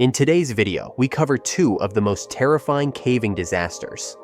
In today's video, we cover two of the most terrifying caving disasters.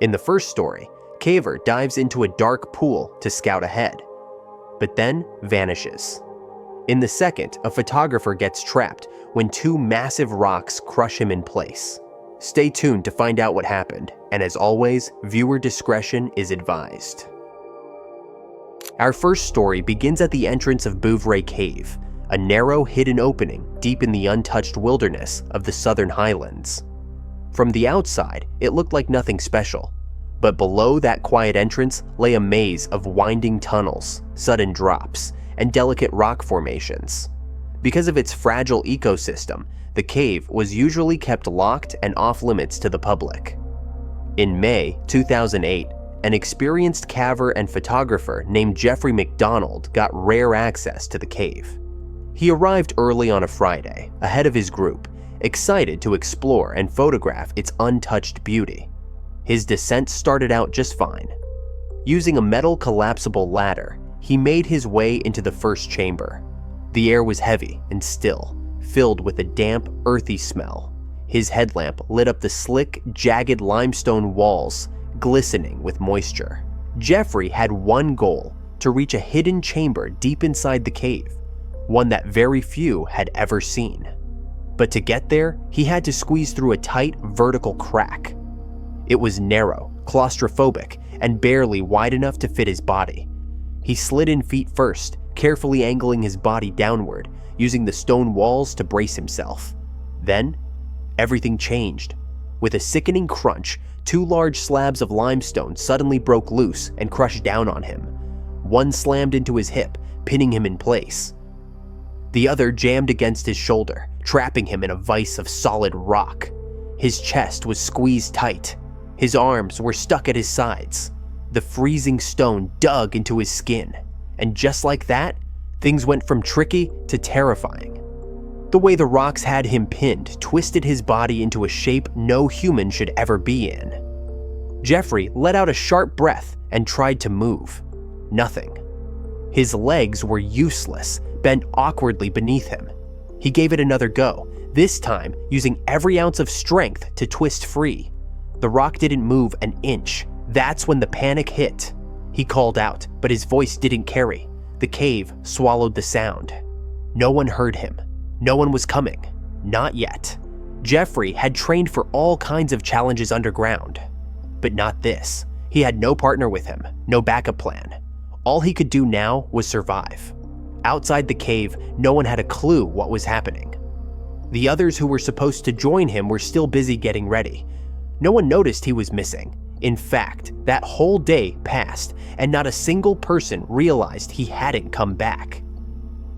In the first story, caver dives into a dark pool to scout ahead, but then vanishes. In the second, a photographer gets trapped when two massive rocks crush him in place. Stay tuned to find out what happened, and as always, viewer discretion is advised. Our first story begins at the entrance of Bouvray Cave, a narrow hidden opening deep in the untouched wilderness of the southern highlands. From the outside, it looked like nothing special, but below that quiet entrance lay a maze of winding tunnels, sudden drops, and delicate rock formations. Because of its fragile ecosystem, the cave was usually kept locked and off-limits to the public. In May 2008, an experienced caver and photographer named Jeffrey McDonald got rare access to the cave. He arrived early on a Friday, ahead of his group, excited to explore and photograph its untouched beauty. His descent started out just fine. Using a metal collapsible ladder, he made his way into the first chamber. The air was heavy and still, filled with a damp, earthy smell. His headlamp lit up the slick, jagged limestone walls, glistening with moisture. Jeffrey had one goal: to reach a hidden chamber deep inside the cave, one that very few had ever seen. But to get there, he had to squeeze through a tight, vertical crack. It was narrow, claustrophobic, and barely wide enough to fit his body. He slid in feet first, carefully angling his body downward, using the stone walls to brace himself. Then, everything changed. With a sickening crunch, two large slabs of limestone suddenly broke loose and crushed down on him. One slammed into his hip, pinning him in place. The other jammed against his shoulder, trapping him in a vise of solid rock. His chest was squeezed tight. His arms were stuck at his sides. The freezing stone dug into his skin, and just like that, things went from tricky to terrifying. The way the rocks had him pinned twisted his body into a shape no human should ever be in. Jeffrey let out a sharp breath and tried to move. Nothing. His legs were useless, bent awkwardly beneath him. He gave it another go, this time using every ounce of strength to twist free. The rock didn't move an inch. That's when the panic hit. He called out, but his voice didn't carry. The cave swallowed the sound. No one heard him. No one was coming. Not yet. Jeffrey had trained for all kinds of challenges underground. But not this. He had no partner with him, no backup plan. All he could do now was survive. Outside the cave, no one had a clue what was happening. The others who were supposed to join him were still busy getting ready. No one noticed he was missing. In fact, that whole day passed, and not a single person realized he hadn't come back.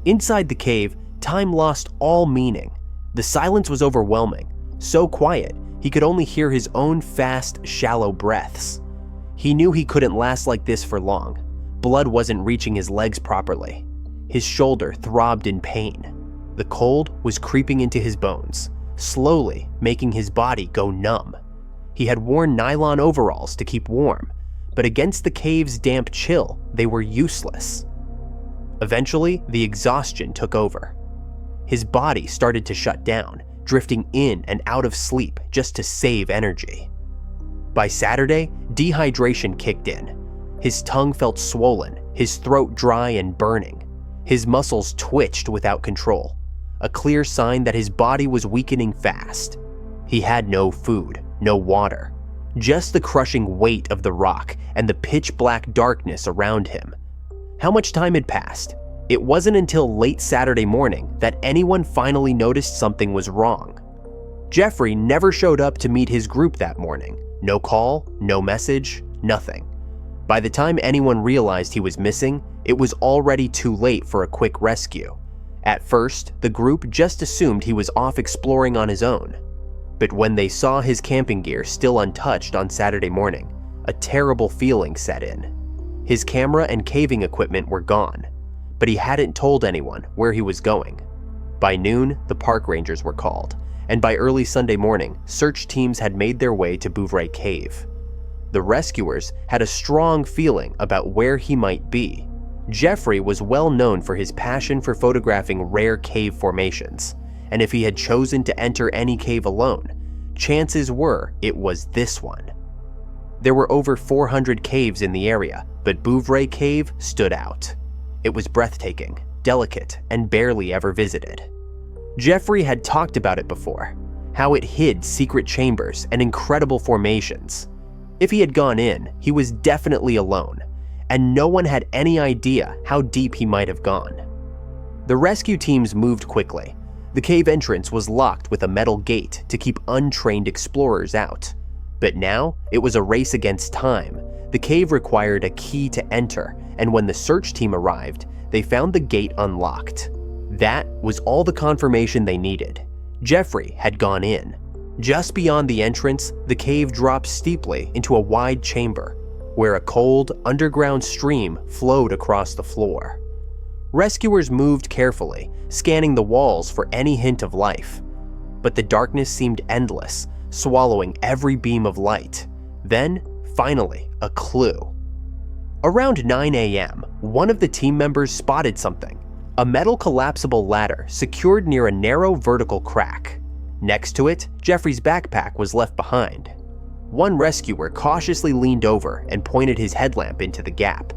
Inside the cave, time lost all meaning. The silence was overwhelming, so quiet he could only hear his own fast, shallow breaths. He knew he couldn't last like this for long. Blood wasn't reaching his legs properly. His shoulder throbbed in pain. The cold was creeping into his bones, slowly making his body go numb. He had worn nylon overalls to keep warm, but against the cave's damp chill, they were useless. Eventually, the exhaustion took over. His body started to shut down, drifting in and out of sleep just to save energy. By Saturday, dehydration kicked in. His tongue felt swollen, his throat dry and burning. His muscles twitched without control, a clear sign that his body was weakening fast. He had no food, no water, just the crushing weight of the rock and the pitch-black darkness around him. How much time had passed? It wasn't until late Saturday morning that anyone finally noticed something was wrong. Jeffrey never showed up to meet his group that morning. No call, no message, nothing. By the time anyone realized he was missing, it was already too late for a quick rescue. At first, the group just assumed he was off exploring on his own. But when they saw his camping gear still untouched on Saturday morning, a terrible feeling set in. His camera and caving equipment were gone, but he hadn't told anyone where he was going. By noon, the park rangers were called, and by early Sunday morning, search teams had made their way to Bouvray Cave. The rescuers had a strong feeling about where he might be. Jeffrey was well known for his passion for photographing rare cave formations, and if he had chosen to enter any cave alone, chances were it was this one. There were over 400 caves in the area, but Bouvray Cave stood out. It was breathtaking, delicate, and barely ever visited. Jeffrey had talked about it before, how it hid secret chambers and incredible formations. If he had gone in, he was definitely alone, and no one had any idea how deep he might have gone. The rescue teams moved quickly. The cave entrance was locked with a metal gate to keep untrained explorers out. But now, it was a race against time. The cave required a key to enter, and when the search team arrived, they found the gate unlocked. That was all the confirmation they needed. Jeffrey had gone in. Just beyond the entrance, the cave dropped steeply into a wide chamber, where a cold, underground stream flowed across the floor. Rescuers moved carefully, scanning the walls for any hint of life. But the darkness seemed endless, swallowing every beam of light. Then, finally, a clue. Around 9 a.m., one of the team members spotted something. A metal collapsible ladder secured near a narrow vertical crack. Next to it, Jeffrey's backpack was left behind. One rescuer cautiously leaned over and pointed his headlamp into the gap.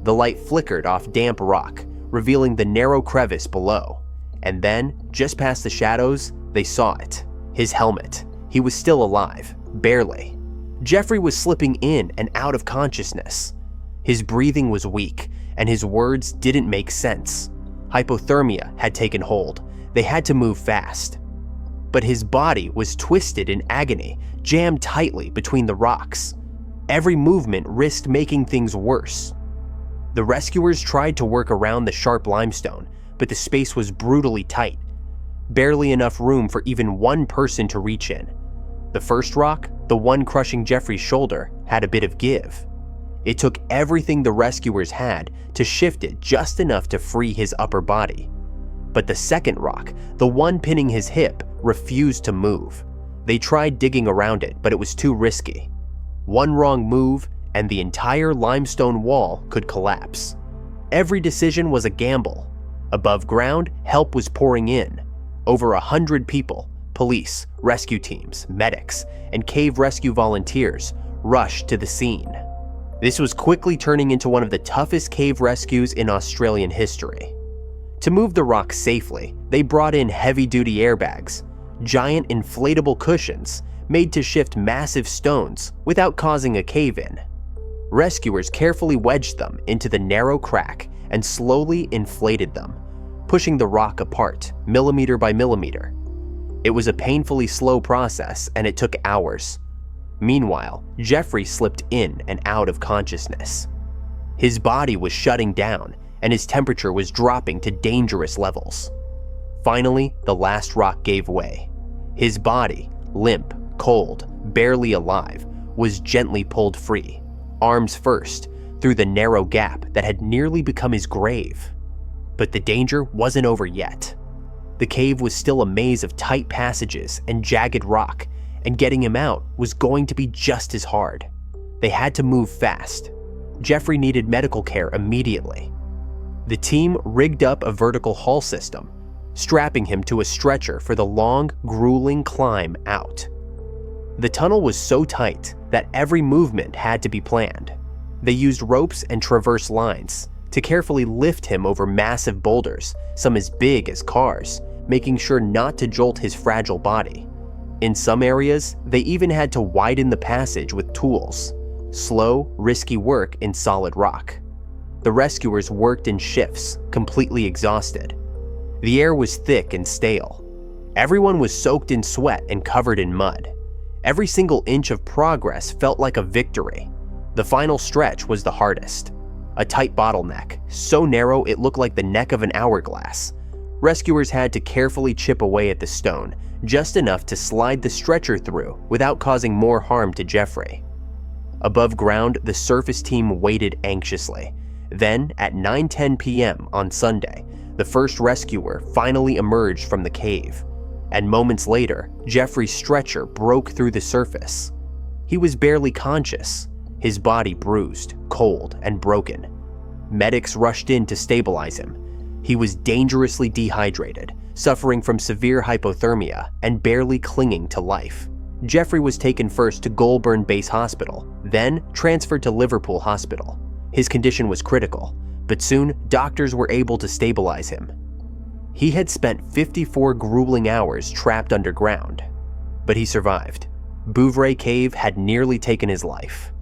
The light flickered off damp rock, revealing the narrow crevice below. And then, just past the shadows, they saw it. His helmet. He was still alive, barely. Jeffrey was slipping in and out of consciousness. His breathing was weak, and his words didn't make sense. Hypothermia had taken hold. They had to move fast. But his body was twisted in agony, jammed tightly between the rocks. Every movement risked making things worse. The rescuers tried to work around the sharp limestone, but the space was brutally tight. Barely enough room for even one person to reach in. The first rock, the one crushing Jeffrey's shoulder, had a bit of give. It took everything the rescuers had to shift it just enough to free his upper body. But the second rock, the one pinning his hip, refused to move. They tried digging around it, but it was too risky. One wrong move, and the entire limestone wall could collapse. Every decision was a gamble. Above ground, help was pouring in. Over 100 people, police, rescue teams, medics, and cave rescue volunteers rushed to the scene. This was quickly turning into one of the toughest cave rescues in Australian history. To move the rock safely, they brought in heavy-duty airbags, giant inflatable cushions made to shift massive stones without causing a cave-in. Rescuers carefully wedged them into the narrow crack and slowly inflated them, pushing the rock apart, millimeter by millimeter. It was a painfully slow process, and it took hours. Meanwhile, Jeffrey slipped in and out of consciousness. His body was shutting down, and his temperature was dropping to dangerous levels. Finally, the last rock gave way. His body, limp, cold, barely alive, was gently pulled free, arms first, through the narrow gap that had nearly become his grave. But the danger wasn't over yet. The cave was still a maze of tight passages and jagged rock, and getting him out was going to be just as hard. They had to move fast. Jeffrey needed medical care immediately. The team rigged up a vertical haul system, strapping him to a stretcher for the long, grueling climb out. The tunnel was so tight that every movement had to be planned. They used ropes and traverse lines to carefully lift him over massive boulders, some as big as cars, making sure not to jolt his fragile body. In some areas, they even had to widen the passage with tools. Slow, risky work in solid rock. The rescuers worked in shifts, completely exhausted. The air was thick and stale. Everyone was soaked in sweat and covered in mud. Every single inch of progress felt like a victory. The final stretch was the hardest. A tight bottleneck, so narrow it looked like the neck of an hourglass. Rescuers had to carefully chip away at the stone, just enough to slide the stretcher through without causing more harm to Jeffrey. Above ground, the surface team waited anxiously. Then, at 9:10 p.m. on Sunday, the first rescuer finally emerged from the cave. And moments later, Jeffrey's stretcher broke through the surface. He was barely conscious, his body bruised, cold, and broken. Medics rushed in to stabilize him. He was dangerously dehydrated, suffering from severe hypothermia and barely clinging to life. Jeffrey was taken first to Goulburn Base Hospital, then transferred to Liverpool Hospital. His condition was critical, but soon doctors were able to stabilize him. He had spent 54 grueling hours trapped underground, but he survived. Bouvray Cave had nearly taken his life.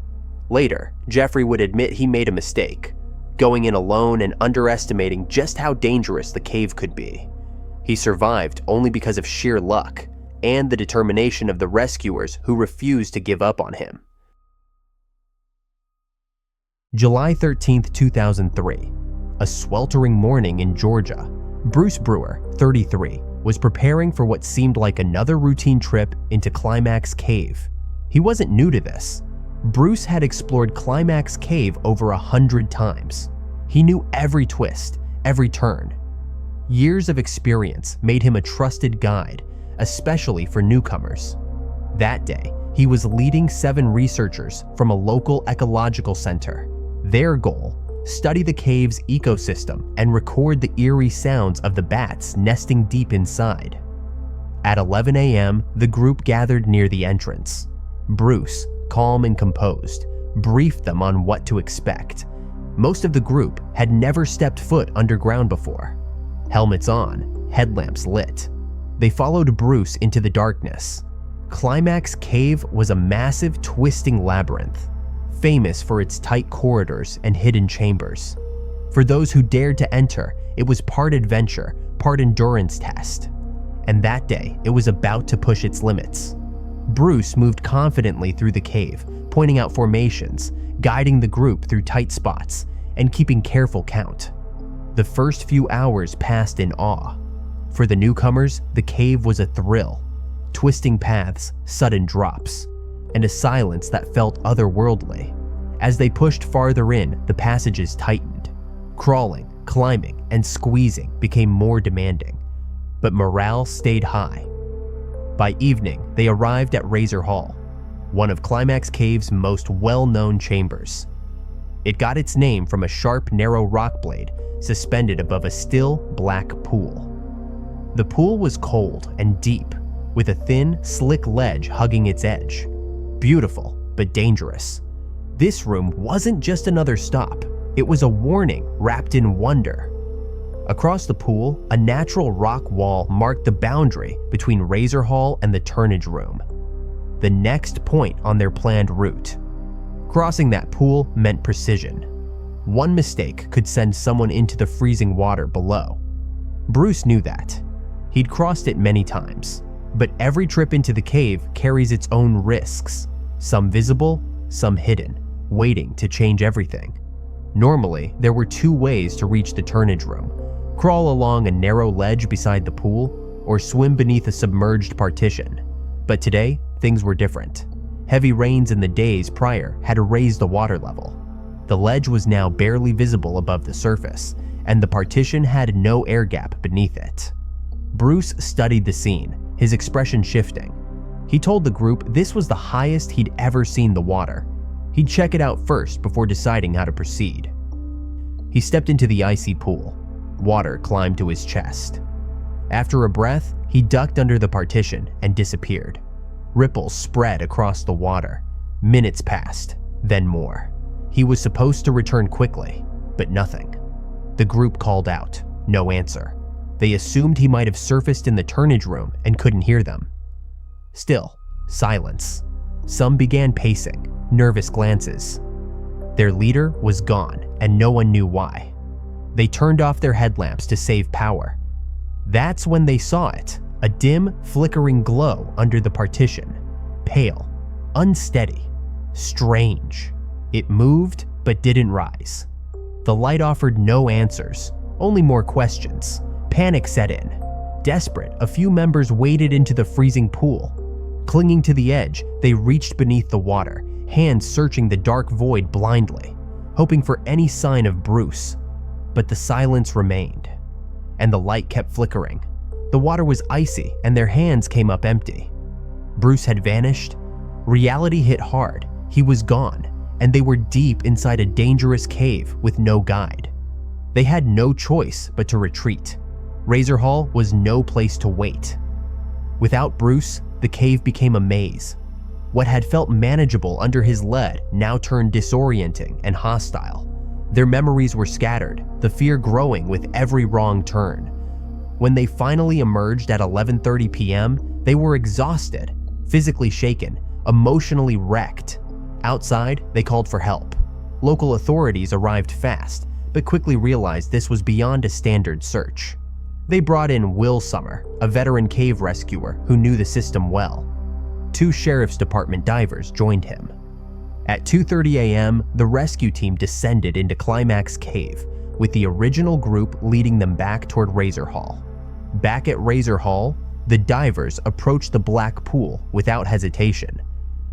Later, Jeffrey would admit he made a mistake, going in alone and underestimating just how dangerous the cave could be. He survived only because of sheer luck and the determination of the rescuers who refused to give up on him. July 13, 2003. A sweltering morning in Georgia. Bruce Brewer, 33, was preparing for what seemed like another routine trip into Climax Cave. He wasn't new to this. Bruce had explored Climax Cave over 100 times. He knew every twist, every turn. Years of experience made him a trusted guide, especially for newcomers. That day, he was leading 7 researchers from a local ecological center. Their goal: study the cave's ecosystem and record the eerie sounds of the bats nesting deep inside. At 11 a.m., the group gathered near the entrance. Bruce, calm and composed, briefed them on what to expect. Most of the group had never stepped foot underground before. Helmets on, headlamps lit. They followed Bruce into the darkness. Climax Cave was a massive, twisting labyrinth, famous for its tight corridors and hidden chambers. For those who dared to enter, it was part adventure, part endurance test. And that day, it was about to push its limits. Bruce moved confidently through the cave, pointing out formations, guiding the group through tight spots, and keeping careful count. The first few hours passed in awe. For the newcomers, the cave was a thrill. Twisting paths, sudden drops, and a silence that felt otherworldly. As they pushed farther in, the passages tightened. Crawling, climbing, and squeezing became more demanding, but morale stayed high. By evening, they arrived at Razor Hall, one of Climax Cave's most well-known chambers. It got its name from a sharp, narrow rock blade suspended above a still, black pool. The pool was cold and deep, with a thin, slick ledge hugging its edge. Beautiful, but dangerous. This room wasn't just another stop. It was a warning wrapped in wonder. Across the pool, a natural rock wall marked the boundary between Razor Hall and the Turnage Room, the next point on their planned route. Crossing that pool meant precision. One mistake could send someone into the freezing water below. Bruce knew that. He'd crossed it many times, but every trip into the cave carries its own risks, some visible, some hidden, waiting to change everything. Normally, there were 2 ways to reach the Turnage Room: crawl along a narrow ledge beside the pool, or swim beneath a submerged partition. But today, things were different. Heavy rains in the days prior had raised the water level. The ledge was now barely visible above the surface, and the partition had no air gap beneath it. Bruce studied the scene, his expression shifting. He told the group this was the highest he'd ever seen the water. He'd check it out first before deciding how to proceed. He stepped into the icy pool. Water climbed to his chest. After a breath, he ducked under the partition and disappeared. Ripples spread across the water. Minutes passed, then more. He was supposed to return quickly, but nothing. The group called out, no answer. They assumed he might have surfaced in the Turnage Room and couldn't hear them. Still, silence. Some began pacing, nervous glances. Their leader was gone, and no one knew why. They turned off their headlamps to save power. That's when they saw it, a dim, flickering glow under the partition. Pale, unsteady, strange. It moved, but didn't rise. The light offered no answers, only more questions. Panic set in. Desperate, a few members waded into the freezing pool. Clinging to the edge, they reached beneath the water, hands searching the dark void blindly, hoping for any sign of Bruce. But the silence remained, and the light kept flickering. The water was icy, and their hands came up empty. Bruce had vanished. Reality hit hard. He was gone, and they were deep inside a dangerous cave with no guide. They had no choice but to retreat. Razor Hall was no place to wait. Without Bruce, the cave became a maze. What had felt manageable under his lead now turned disorienting and hostile. Their memories were scattered, the fear growing with every wrong turn. When they finally emerged at 11:30 p.m., they were exhausted, physically shaken, emotionally wrecked. Outside, they called for help. Local authorities arrived fast, but quickly realized this was beyond a standard search. They brought in Will Summer, a veteran cave rescuer who knew the system well. 2 Sheriff's Department divers joined him. At 2:30 a.m., the rescue team descended into Climax Cave, with the original group leading them back toward Razor Hall. Back at Razor Hall, the divers approached the black pool without hesitation.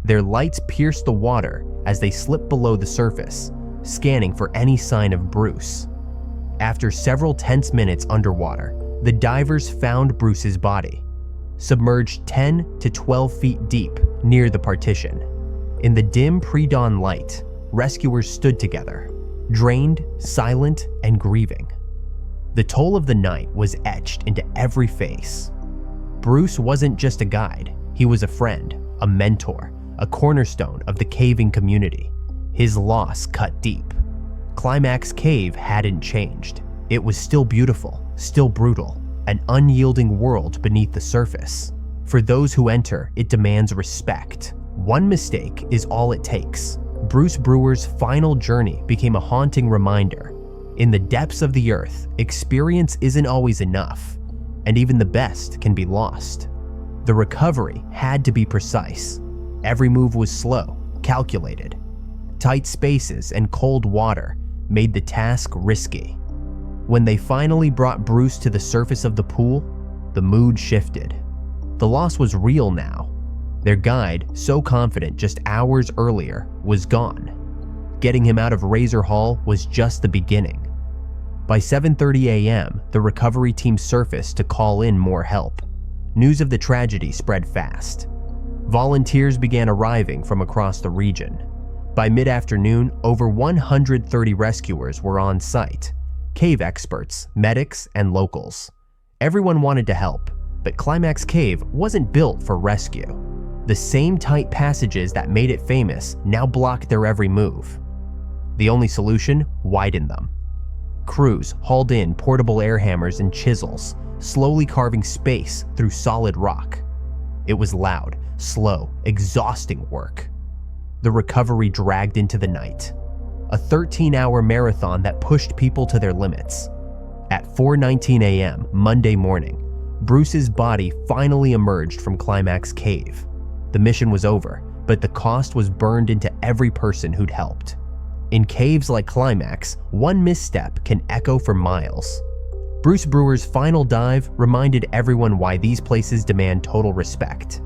Their lights pierced the water as they slipped below the surface, scanning for any sign of Bruce. After several tense minutes underwater, the divers found Bruce's body, submerged 10 to 12 feet deep near the partition. In the dim pre-dawn light, rescuers stood together, drained, silent, and grieving. The toll of the night was etched into every face. Bruce wasn't just a guide, he was a friend, a mentor, a cornerstone of the caving community. His loss cut deep. Climax Cave hadn't changed. It was still beautiful, still brutal, an unyielding world beneath the surface. For those who enter, it demands respect. One mistake is all it takes. Bruce Brewer's final journey became a haunting reminder. In the depths of the earth, experience isn't always enough, and even the best can be lost. The recovery had to be precise. Every move was slow, calculated. Tight spaces and cold water made the task risky. When they finally brought Bruce to the surface of the pool, the mood shifted. The loss was real now. Their guide, so confident just hours earlier, was gone. Getting him out of Razor Hall was just the beginning. By 7:30 a.m., the recovery team surfaced to call in more help. News of the tragedy spread fast. Volunteers began arriving from across the region. By mid-afternoon, over 130 rescuers were on site. Cave experts, medics, and locals. Everyone wanted to help, but Climax Cave wasn't built for rescue. The same tight passages that made it famous now blocked their every move. The only solution? Widen them. Crews hauled in portable air hammers and chisels, slowly carving space through solid rock. It was loud, slow, exhausting work. The recovery dragged into the night. A 13-hour marathon that pushed people to their limits. At 4:19 a.m. Monday morning, Bruce's body finally emerged from Climax Cave. The mission was over, but the cost was burned into every person who'd helped. In caves like Climax, one misstep can echo for miles. Bruce Brewer's final dive reminded everyone why these places demand total respect.